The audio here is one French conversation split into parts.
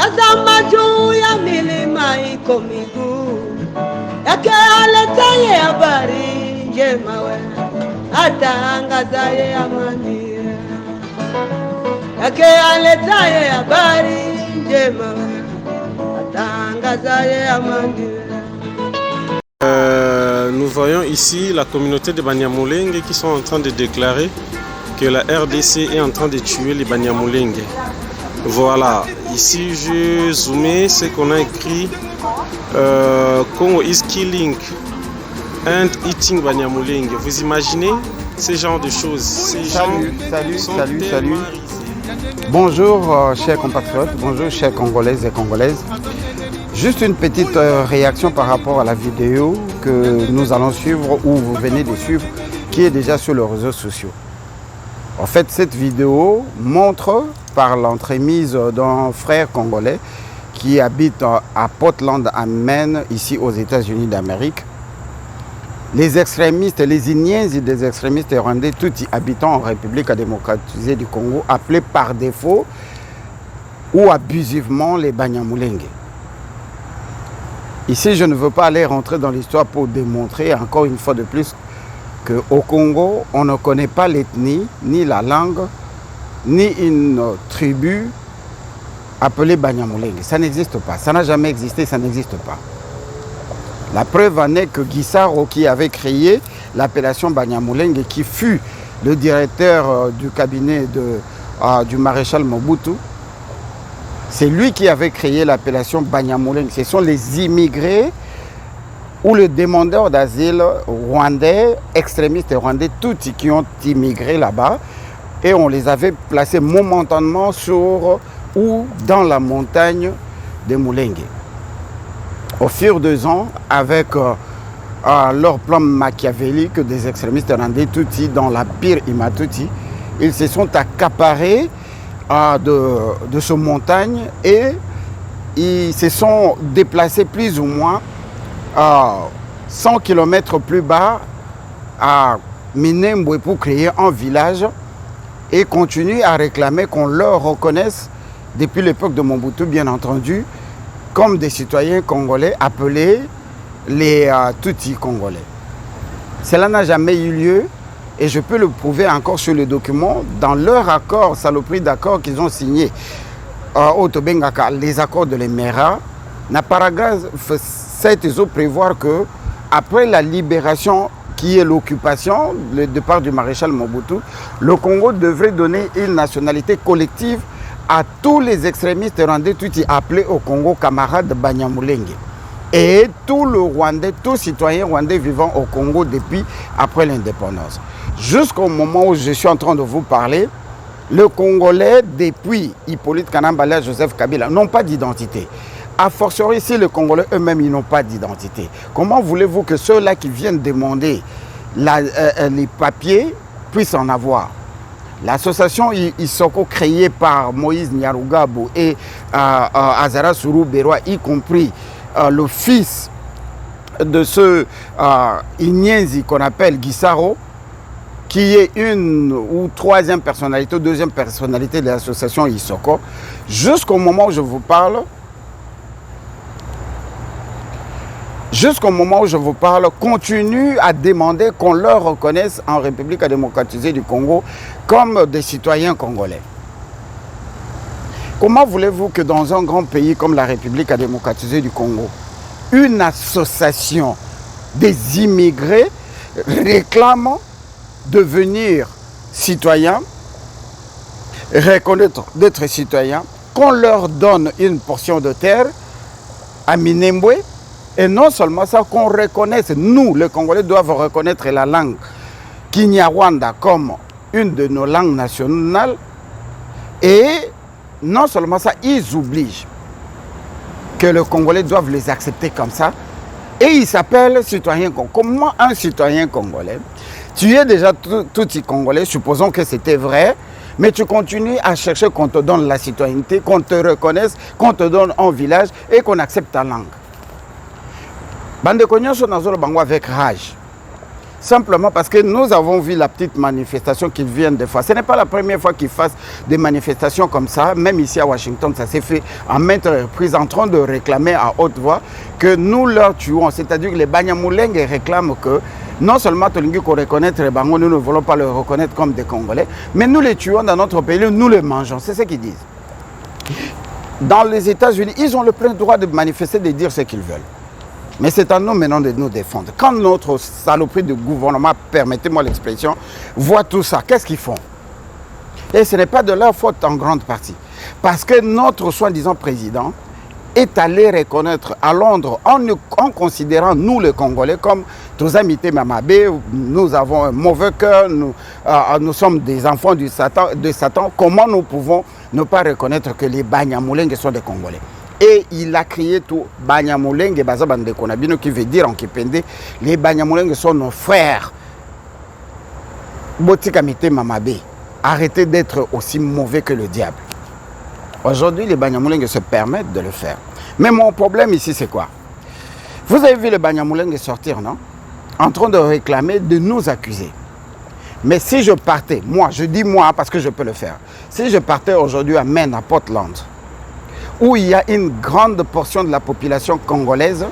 Tazama juu ya milima iko miguu yake, aletaye habari njema, we atangazaye amani yake, aletaye habari njema, we atangazaye amani. Nous voyons ici la communauté de Banyamulenge qui sont en train de déclarer que la RDC est en train de tuer les Banyamulenge. Voilà, ici je zoomé ce qu'on a écrit. Congo is killing and eating Banyamulenge. Vous imaginez ce genre de choses? Salut. Bonjour chers compatriotes, bonjour chers Congolaises et Congolaises. Juste une petite réaction par rapport à la vidéo que nous allons suivre ou vous venez de suivre, qui est déjà sur les réseaux sociaux. En fait, cette vidéo montre par l'entremise d'un frère congolais qui habite à Portland, à Maine, ici aux États-Unis d'Amérique, les extrémistes, les Iniens et des extrémistes rwandais, tous habitants en République démocratisée du Congo, appelés par défaut ou abusivement les Banyamulenge. Ici, je ne veux pas aller rentrer dans l'histoire pour démontrer encore une fois de plus qu'au Congo, on ne connaît pas l'ethnie, ni la langue, ni une tribu appelée Banyamulenge. Ça n'existe pas. Ça n'a jamais existé, ça n'existe pas. La preuve en est que Gisaro, qui avait créé l'appellation Banyamulenge, qui fut le directeur du cabinet du maréchal Mobutu, c'est lui qui avait créé l'appellation Banyamulenge. Ce sont les immigrés ou les demandeurs d'asile rwandais, extrémistes rwandais, tous qui ont immigré là-bas. Et on les avait placés momentanément sur ou dans la montagne de Mulenge. Au fur des ans, avec leur plan machiavélique des extrémistes rwandais, Tutsi, dans la pire Imatuti, ils se sont accaparés de ces montagnes et ils se sont déplacés plus ou moins 100 km plus bas à Minembwe pour créer un village et continuent à réclamer qu'on leur reconnaisse, depuis l'époque de Mobutu bien entendu, comme des citoyens congolais appelés les Tutsis congolais. Cela n'a jamais eu lieu. Et je peux le prouver encore sur le document, dans leur accord, saloperie d'accord qu'ils ont signé au Tobengaka, les accords de l'Emera, le paragraphe 7, ils ont prévoir que après la libération qui est l'occupation, le départ du maréchal Mobutu, le Congo devrait donner une nationalité collective à tous les extrémistes rwandais, tout appelés au Congo camarades Banyamulenge. Et tout le Rwandais, tout citoyen rwandais vivant au Congo depuis après l'indépendance. Jusqu'au moment où je suis en train de vous parler, le Congolais, depuis Hippolyte Kanambala, Joseph Kabila, n'ont pas d'identité. A fortiori, si les Congolais eux-mêmes, ils n'ont pas d'identité. Comment voulez-vous que ceux-là qui viennent demander les papiers puissent en avoir? L'association Isoko, créée par Moïse Nyarugabo et Azara Sourou Beroua, y compris le fils de ce Inyenzi qu'on appelle Gisaro, qui est une ou troisième personnalité, deuxième personnalité de l'association Isoko, jusqu'au moment où je vous parle, continue à demander qu'on leur reconnaisse en République démocratisée du Congo comme des citoyens congolais. Comment voulez-vous que dans un grand pays comme la République démocratisée du Congo, une association des immigrés réclame devenir citoyens, reconnaître d'être citoyens, qu'on leur donne une portion de terre à Minembwe, et non seulement ça, qu'on reconnaisse, nous, les Congolais, doivent reconnaître la langue Kinyarwanda comme une de nos langues nationales, et non seulement ça, ils obligent que les Congolais doivent les accepter comme ça, et ils s'appellent citoyens congolais. Comment un citoyen congolais? Tu es déjà tout congolais, supposons que c'était vrai, mais tu continues à chercher qu'on te donne la citoyenneté, qu'on te reconnaisse, qu'on te donne un village et qu'on accepte ta langue. Bande Konyoso Nazolo Bango avec rage. Simplement parce que nous avons vu la petite manifestation qu'ils viennent de faire. Ce n'est pas la première fois qu'ils fassent des manifestations comme ça. Même ici à Washington, ça s'est fait à maintes reprises en train de réclamer à haute voix que nous leur tuons. C'est-à-dire que les Banyamulenge réclament que non seulement Tolingi qu'on reconnaît les Bango, nous ne voulons pas le reconnaître comme des Congolais, mais nous les tuons dans notre pays, nous les mangeons. C'est ce qu'ils disent. Dans les États-Unis, ils ont le plein droit de manifester, de dire ce qu'ils veulent. Mais c'est à nous maintenant de nous défendre. Quand notre saloperie de gouvernement, permettez-moi l'expression, voit tout ça, qu'est-ce qu'ils font? Et ce n'est pas de leur faute en grande partie. Parce que notre soi-disant président est allé reconnaître à Londres, en considérant nous les Congolais comme tous amis Mamabé, nous avons un mauvais cœur, nous sommes des enfants de Satan. Comment nous pouvons ne pas reconnaître que les Banyamulenge sont des Congolais? Et il a crié tout Banyamulenge Bazabande Konabino, qui veut dire en Kipende, les Banyamulenge sont nos frères. Botikamite Mamabé, arrêtez d'être aussi mauvais que le diable. Aujourd'hui, les Banyamulenge se permettent de le faire. Mais mon problème ici, c'est quoi? Vous avez vu les Banyamulenge sortir, non? En train de réclamer, de nous accuser. Mais si je partais, moi, je dis moi parce que je peux le faire. Si je partais aujourd'hui à Maine, à Portland, où il y a une grande portion de la population congolaise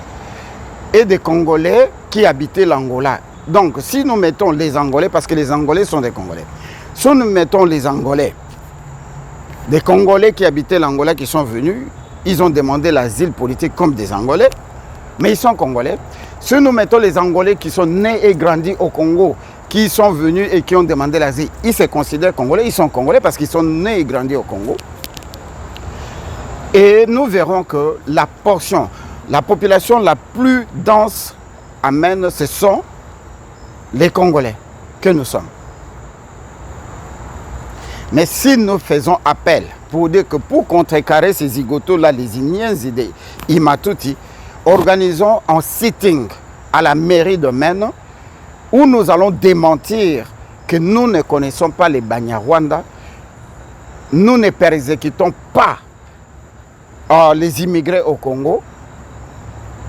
et des Congolais qui habitaient l'Angola. Donc, si nous mettons les Angolais, parce que les Angolais sont des Congolais, si nous mettons les Angolais, des Congolais qui habitaient l'Angola qui sont venus, ils ont demandé l'asile politique comme des Angolais, mais ils sont Congolais. Si nous mettons les Angolais qui sont nés et grandis au Congo, qui sont venus et qui ont demandé l'asile, ils se considèrent Congolais, ils sont Congolais parce qu'ils sont nés et grandis au Congo. Et nous verrons que la population la plus dense à Maine, ce sont les Congolais que nous sommes. Mais si nous faisons appel pour dire que pour contrecarrer ces zigotos-là, les Igniens des Imatuti, organisons un sitting à la mairie de Maine où nous allons démentir que nous ne connaissons pas les Banyarwanda, nous ne persécutons pas les immigrés au Congo.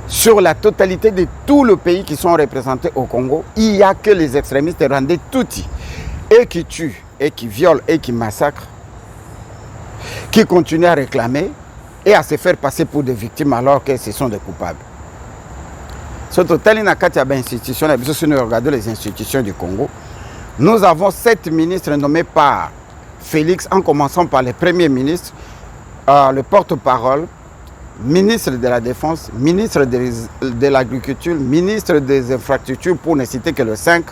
Sur la totalité de tout le pays qui sont représentés au Congo, il n'y a que les extrémistes rendés touti et qui tuent, et qui violent, et qui massacrent, qui continuent à réclamer et à se faire passer pour des victimes alors que ce sont des coupables. Surtout, si nous regardons les institutions du Congo, nous avons 7 ministres nommés par Félix, en commençant par le Premier ministre, le porte-parole, ministre de la Défense, ministre de l'Agriculture, ministre des Infrastructures, pour ne citer que le 5,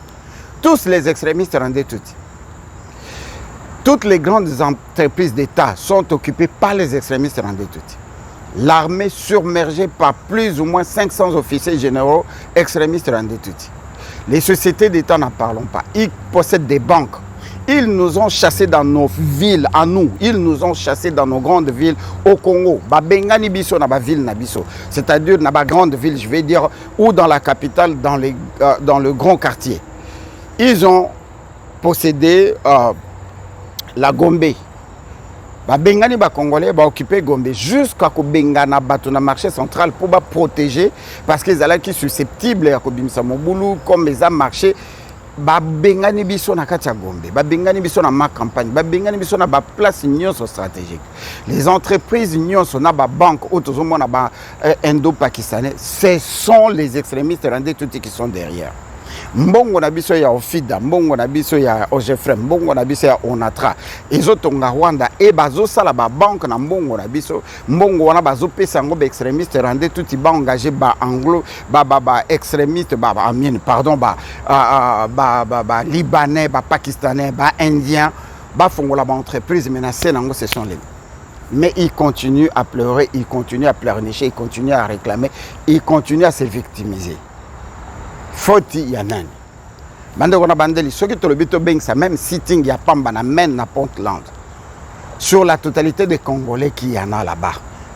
tous les extrémistes rendés tout. Toutes les grandes entreprises d'État sont occupées par les extrémistes rendés tout. L'armée submergée par plus ou moins 500 officiers généraux extrémistes rendés tout. Les sociétés d'État, n'en parlons pas. Ils possèdent des banques. Ils nous ont chassés dans nos villes, à nous. Ils nous ont chassés dans nos grandes villes au Congo. Bengani biso na ba ville na biso. C'est-à-dire dans la grande ville, je vais dire, ou dans la capitale, dans le grand quartier. Ils ont possédé la Gombe. Bengani ba Congolais ba occupé Gombe jusqu'à ko bengana bato na marché central pour ba protéger parce qu'ils allaient qui susceptibles à ko bimisa mobulu comme les a marché. Bengani biso na kati ya Gombe, bengani biso na ma campagne, bengani biso na ba place nyonso stratégique. Les entreprises nyonso na ba banque autozomona ba indo-pakistanais, ce sont les extrémistes rendés tout qui sont derrière. Mbongo na biso ya Ofida, mbongo na biso ya Ogefrem, mbongo na biso ya Onatra, ezotonga Rwanda e bazo sala ba banque na mbongo na biso, mbongo wana bazo pesa ngo ba extrémistes rendés tout ba engagé ba anglo ba extrémistes libanais, ba pakistanais, ba indiens, ba fongola ba entreprise menacée nango ce sont les. Mais ils continuent à pleurer, ils continuent à pleurnicher, ils continuent à réclamer, ils continuent à se victimiser. Foti ya nani bande kona bandeli soki tolobito beng sa même sitting ya pamba na men na Portland sur la totalité des Congolais qui y en a là-bas,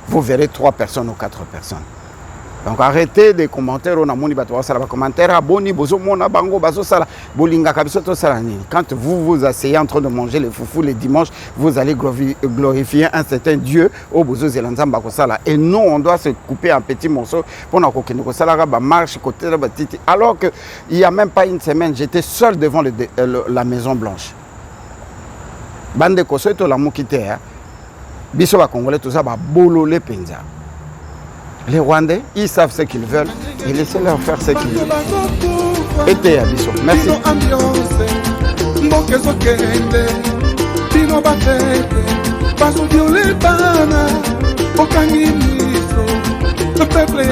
vous verrez 3 personnes ou 4 personnes. Donc arrêtez de commentaires, on a moni bato basala ba commentaire aboni bozo mona bango bazo sala bolinga kabiso to sala ni. Quand vous vous asseyez en train de manger les foufous les dimanches, vous allez glorifier un certain Dieu au bozo zelanzamba ko sala et nous on doit se couper en petits morceaux pour na ko kende ko sala ba marche côté la petite. Alors que il y a même pas une semaine, j'étais seul devant la Maison Blanche. Bande ko soto la mukité biso ba congolais tout ça ba bololé penza. Les Rwandais, ils savent ce qu'ils veulent et laissez-leur faire ce qu'ils veulent. Et t'es à Bissot. Merci. Le peuple